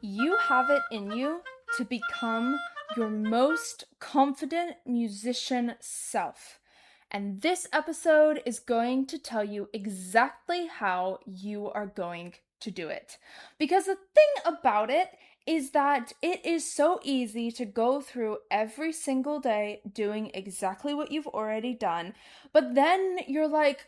You have it in you to become your most confident musician self. And this episode is going to tell you exactly how you are going to do it. Because the thing about it is that it is so easy to go through every single day doing exactly what you've already done, but then you're like,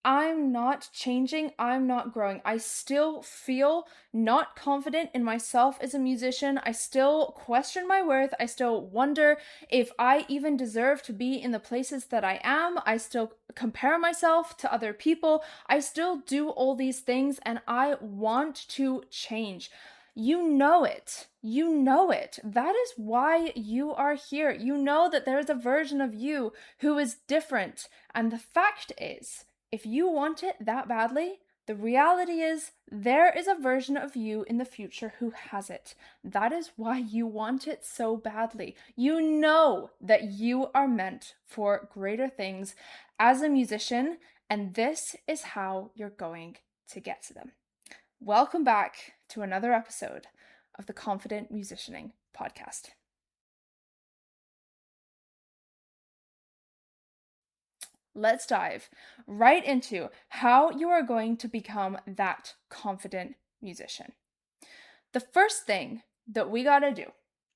I'm not changing, I'm not growing. I still feel not confident in myself as a musician. I still question my worth. I still wonder if I even deserve to be in the places that I am. I still compare myself to other people. I still do all these things and I want to change. You know it. You know it. That is why you are here. You know that there is a version of you who is different. And the fact is, if you want it that badly, the reality is there is a version of you in the future who has it. That is why you want it so badly. You know that you are meant for greater things as a musician, and this is how you're going to get to them. Welcome back to another episode of the Confident Musicianing Podcast. Let's dive right into how you are going to become that confident musician. The first thing that we got to do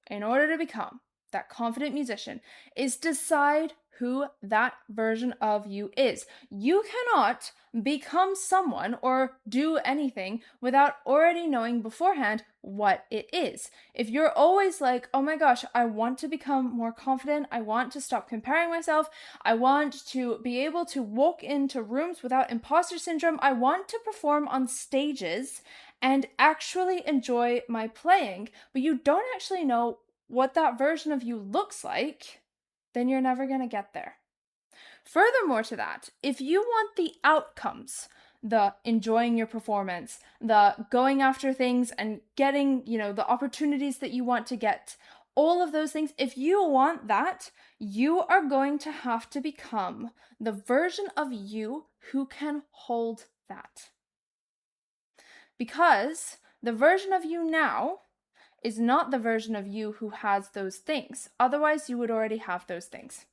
in order to become that confident musician is decide who that version of you is. You cannot become someone or do anything without already knowing beforehand what it is. If you're always like, oh my gosh, I want to become more confident, I want to stop comparing myself, I want to be able to walk into rooms without imposter syndrome, I want to perform on stages and actually enjoy my playing, but you don't actually know what that version of you looks like, then you're never going to get there. Furthermore to that, if you want the outcomes, the enjoying your performance, the going after things and getting, the opportunities that you want to get, all of those things, if you want that, you are going to have to become the version of you who can hold that. Because the version of you now is not the version of you who has those things. Otherwise, you would already have those things.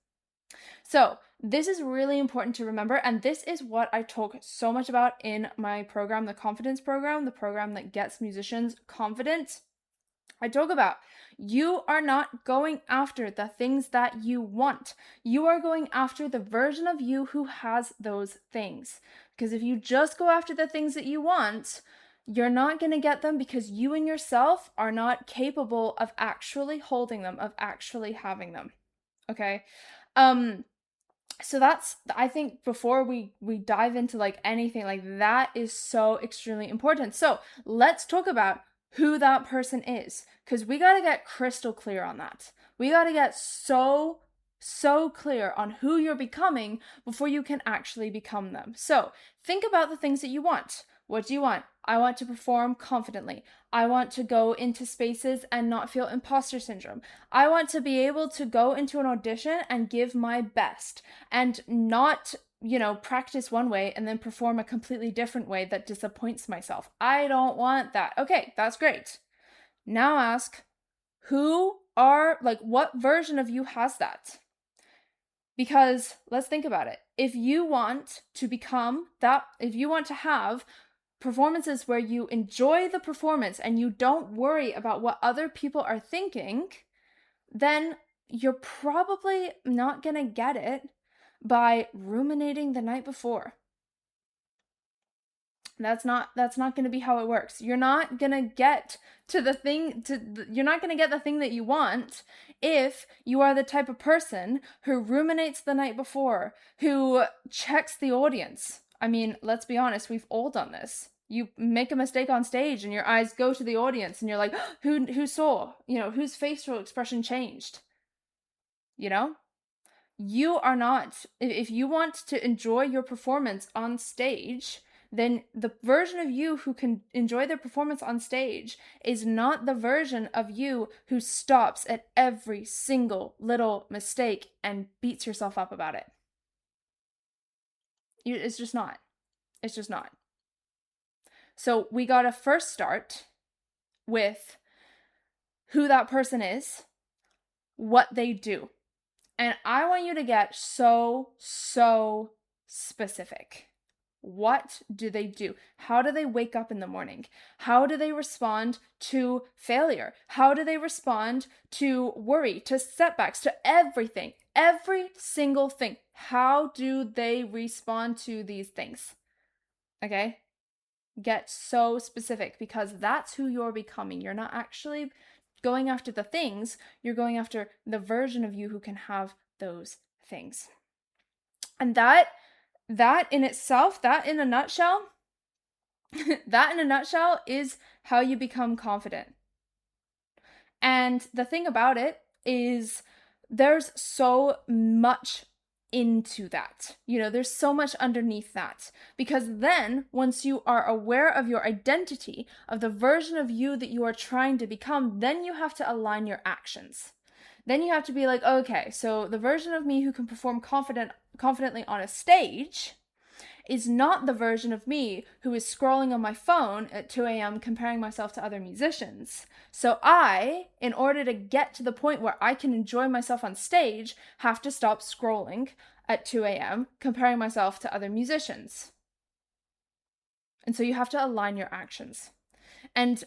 So this is really important to remember, and this is what I talk so much about in my program, the Confidence Program, the program that gets musicians confident. I talk about you are not going after the things that you want. You are going after the version of you who has those things. Because if you just go after the things that you want, you're not going to get them because you and yourself are not capable of actually holding them, of actually having them. Okay? So that's, I think before we dive into like anything, like that is so extremely important. So let's talk about who that person is, because we got to get crystal clear on that. We got to get so clear on who you're becoming before you can actually become them. So think about the things that you want. What do you want? I want to perform confidently. I want to go into spaces and not feel imposter syndrome. I want to be able to go into an audition and give my best and not, practice one way and then perform a completely different way that disappoints myself. I don't want that. Okay, that's great. Now ask, what version of you has that? Because let's think about it. If you want to become that, if you want to have performances where you enjoy the performance and you don't worry about what other people are thinking, then you're probably not going to get it by ruminating the night before. That's not going to be how it works. You're not going to get to the thing you're not going to get the thing that you want if you are the type of person who ruminates the night before, who checks the audience. I mean, let's be honest, we've all done this. You make a mistake on stage and your eyes go to the audience and you're like, who saw? Whose facial expression changed? You are not, if you want to enjoy your performance on stage, then the version of you who can enjoy their performance on stage is not the version of you who stops at every single little mistake and beats yourself up about it. It's just not. It's just not. So we gotta first start with who that person is, what they do. And I want you to get so specific. What do they do? How do they wake up in the morning? How do they respond to failure? How do they respond to worry, to setbacks, to everything? Every single thing. How do they respond to these things? Okay? Get so specific, because that's who you're becoming. You're not actually going after the things, you're going after the version of you who can have those things. And that in itself, that in a nutshell is how you become confident. And the thing about it is there's so much into that. There's so much underneath that. Because then, once you are aware of your identity, of the version of you that you are trying to become, then you have to align your actions. Then you have to be like, okay, so the version of me who can perform confidently on a stage is not the version of me who is scrolling on my phone at 2 a.m. comparing myself to other musicians. So I, in order to get to the point where I can enjoy myself on stage, have to stop scrolling at 2 a.m. comparing myself to other musicians. And so you have to align your actions. And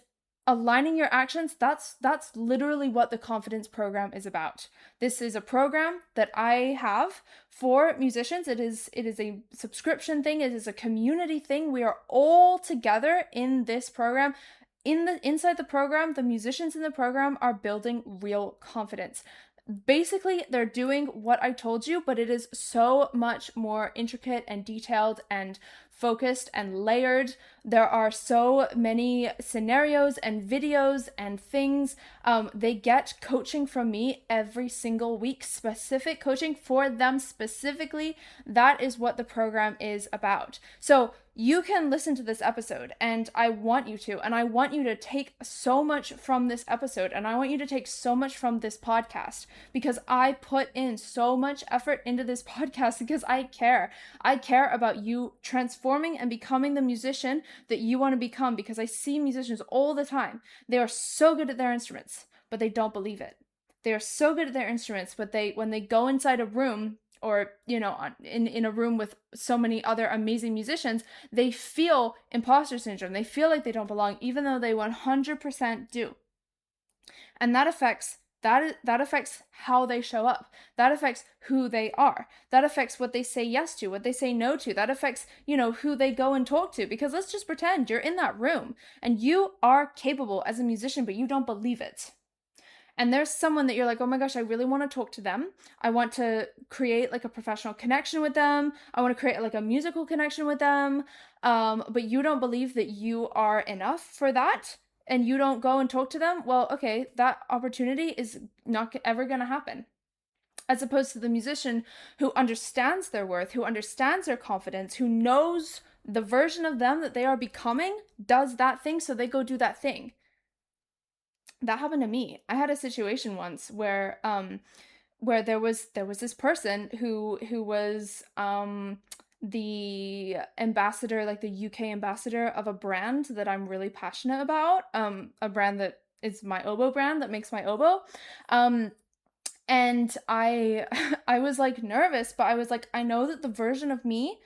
aligning your actions, that's literally what the confidence program is about. This is a program that I have for musicians. It is a subscription thing. It is a community thing. We are all together in this program. Inside the program, the musicians in the program are building real confidence. Basically, they're doing what I told you, but it is so much more intricate and detailed and focused and layered. There are so many scenarios and videos and things. They get coaching from me every single week, specific coaching for them specifically. That is what the program is about. So you can listen to this episode, and I want you to take so much from this episode, and I want you to take so much from this podcast, because I put in so much effort into this podcast because I care. I care about you transforming and becoming the musician that you want to become, because I see musicians all the time. They are so good at their instruments, but they don't believe it. They are so good at their instruments, but when they go inside a room, or in a room with so many other amazing musicians, they feel imposter syndrome. They feel like they don't belong, even though they 100% do. And that affects how they show up. That affects who they are. That affects what they say yes to, what they say no to. That affects, who they go and talk to. Because let's just pretend you're in that room and you are capable as a musician, but you don't believe it. And there's someone that you're like, oh my gosh, I really want to talk to them. I want to create like a professional connection with them. I want to create like a musical connection with them. But you don't believe that you are enough for that, and you don't go and talk to them. Well, okay, that opportunity is not ever going to happen. As opposed to the musician who understands their worth, who understands their confidence, who knows the version of them that they are becoming, does that thing, so they go do that thing. That happened to me. I had a situation once where there was this person who was the ambassador, like the UK ambassador of a brand that I'm really passionate about, a brand that is my oboe brand that makes my oboe. And I was like nervous, but I was like, I know that the version of me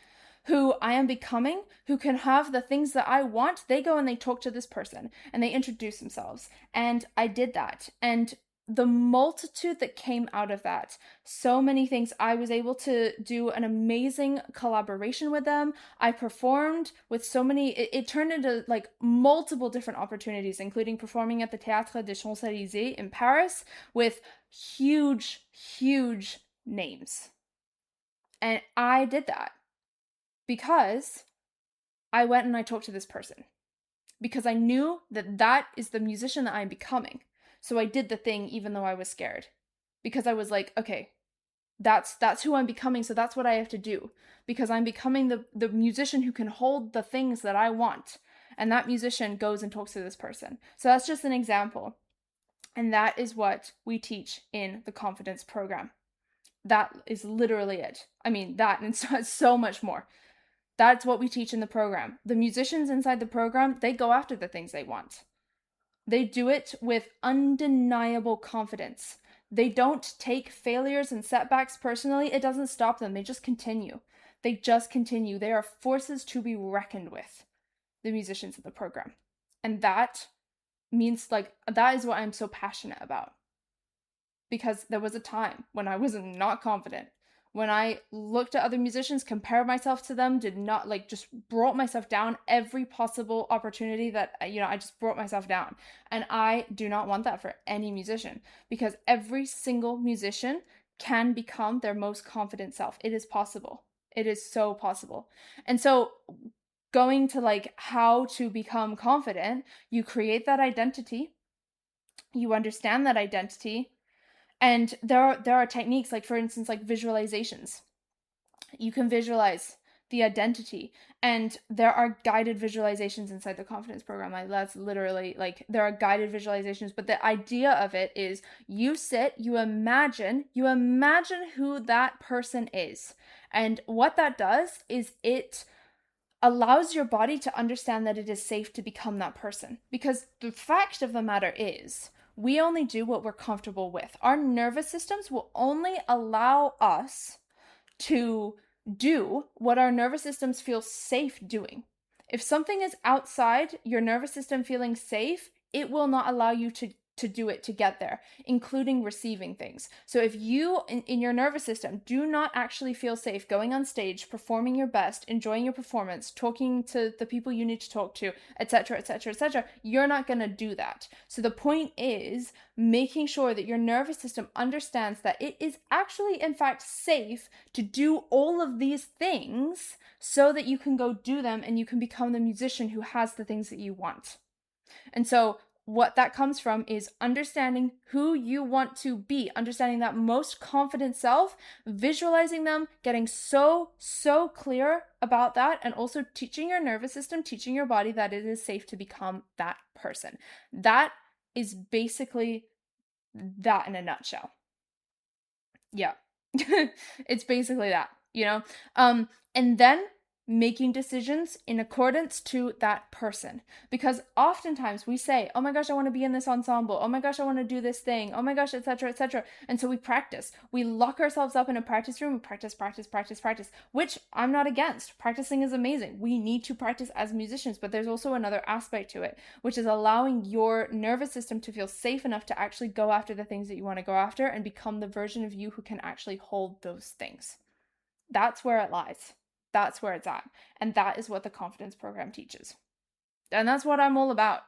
who I am becoming, who can have the things that I want, they go and they talk to this person and they introduce themselves. And I did that. And the multitude that came out of that, so many things. I was able to do an amazing collaboration with them. I performed with so many, it turned into like multiple different opportunities, including performing at the Théâtre des Champs-Élysées in Paris with huge names. And I did that because I went and I talked to this person, because I knew that that is the musician that I'm becoming. So I did the thing even though I was scared, because I was like, okay, that's who I'm becoming, so that's what I have to do, because I'm becoming the musician who can hold the things that I want. And that musician goes and talks to this person. So that's just an example. And that is what we teach in the confidence program. That is literally it. I mean, that and so much more. That's what we teach in the program. The musicians inside the program, they go after the things they want. They do it with undeniable confidence. They don't take failures and setbacks personally. It doesn't stop them. They just continue. They just continue. They are forces to be reckoned with, the musicians of the program. And that means, like, that is what I'm so passionate about. Because there was a time when I was not confident, when I looked at other musicians, compared myself to them, did not, like, just brought myself down every possible opportunity that, I just brought myself down. And I do not want that for any musician, because every single musician can become their most confident self. It is possible. It is so possible. And so going to, like, how to become confident, you create that identity, you understand that identity, and there are techniques, like, for instance, like visualizations. You can visualize the identity, and there are guided visualizations inside the confidence program. Like, that's literally, like, there are guided visualizations, but the idea of it is you sit, you imagine who that person is. And what that does is it allows your body to understand that it is safe to become that person. Because the fact of the matter is, we only do what we're comfortable with. Our nervous systems will only allow us to do what our nervous systems feel safe doing. If something is outside your nervous system feeling safe, it will not allow you to do it to get there, including receiving things. So if you, in your nervous system, do not actually feel safe going on stage, performing your best, enjoying your performance, talking to the people you need to talk to, etc., etc., etc., you're not going to do that. So the point is making sure that your nervous system understands that it is actually, in fact, safe to do all of these things so that you can go do them and you can become the musician who has the things that you want. And so what that comes from is understanding who you want to be, understanding that most confident self, visualizing them, getting so clear about that, and also teaching your nervous system, teaching your body that it is safe to become that person. That is basically that in a nutshell. Yeah. It's basically that, and then making decisions in accordance to that person. Because oftentimes we say, oh my gosh, I want to be in this ensemble. Oh my gosh, I want to do this thing. Oh my gosh, etc., etc. And so we practice. We lock ourselves up in a practice room. We practice, which I'm not against. Practicing is amazing. We need to practice as musicians, but there's also another aspect to it, which is allowing your nervous system to feel safe enough to actually go after the things that you want to go after and become the version of you who can actually hold those things. That's where it lies. That's where it's at. And that is what the confidence program teaches. And that's what I'm all about.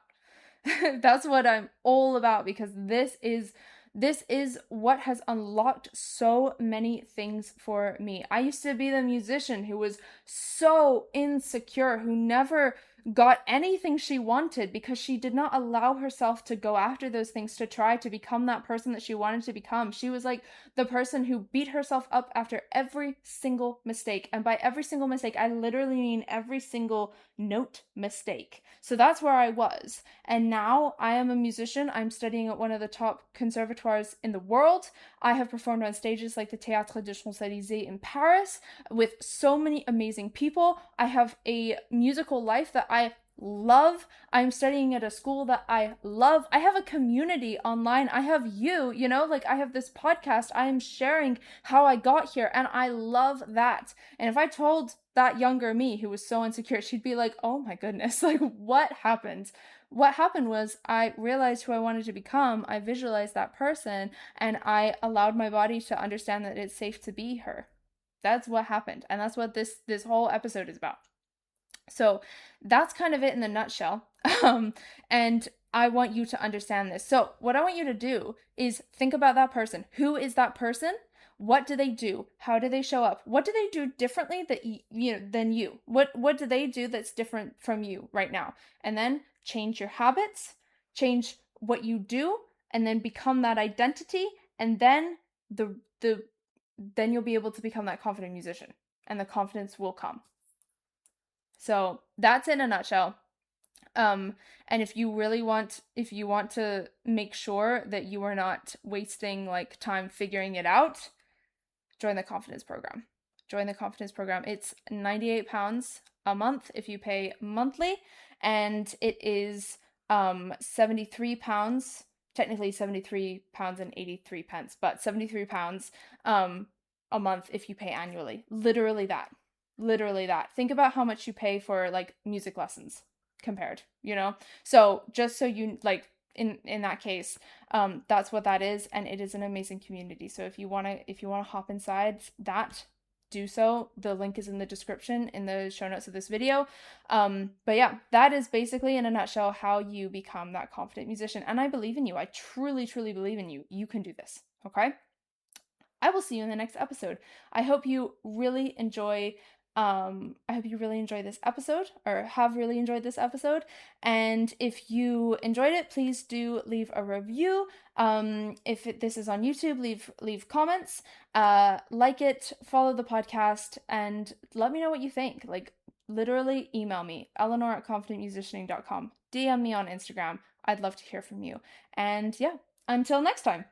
That's what I'm all about, because this is what has unlocked so many things for me. I used to be the musician who was so insecure, who never got anything she wanted because she did not allow herself to go after those things, to try to become that person that she wanted to become. She was like the person who beat herself up after every single mistake. And by every single mistake, I literally mean every single note mistake. So that's where I was. And now I am a musician. I'm studying at one of the top conservatoires in the world. I have performed on stages like the Théâtre des Champs-Élysées in Paris with so many amazing people. I have a musical life that I love. I'm studying at a school that I love. I have a community online. I have you, like, I have this podcast. I am sharing how I got here, and I love that. And if I told that younger me who was so insecure, she'd be like, oh my goodness, like, what happened? What happened was I realized who I wanted to become. I visualized that person, and I allowed my body to understand that it's safe to be her. That's what happened. And that's what this whole episode is about. So that's kind of it in the nutshell. And I want you to understand this. So what I want you to do is think about that person. Who is that person? What do they do? How do they show up? What do they do differently than you? What do they do that's different from you right now? And then change your habits, change what you do, and then become that identity. And then then you'll be able to become that confident musician, and the confidence will come. So that's in a nutshell. And if you want to make sure that you are not wasting like time figuring it out, join the confidence program. It's £98 a month if you pay monthly, and it is £73, technically £73 and 83 pence, but £73 a month if you pay annually. Literally that. Literally that. Think about how much you pay for like music lessons compared, you know? So just so you like in that case, that's what that is, and it is an amazing community. So if you wanna hop inside that, do so. The link is in the description in the show notes of this video. But yeah, that is basically in a nutshell how you become that confident musician. And I believe in you. I truly, truly believe in you. You can do this. Okay. I will see you in the next episode. I hope you really enjoy this episode, or have really enjoyed this episode. And if you enjoyed it, please do leave a review. If this is on YouTube, leave comments, like it, follow the podcast, and let me know what you think. Like, literally email me, eleanor@confidentmusicianing.com. DM me on Instagram. I'd love to hear from you. And yeah, until next time.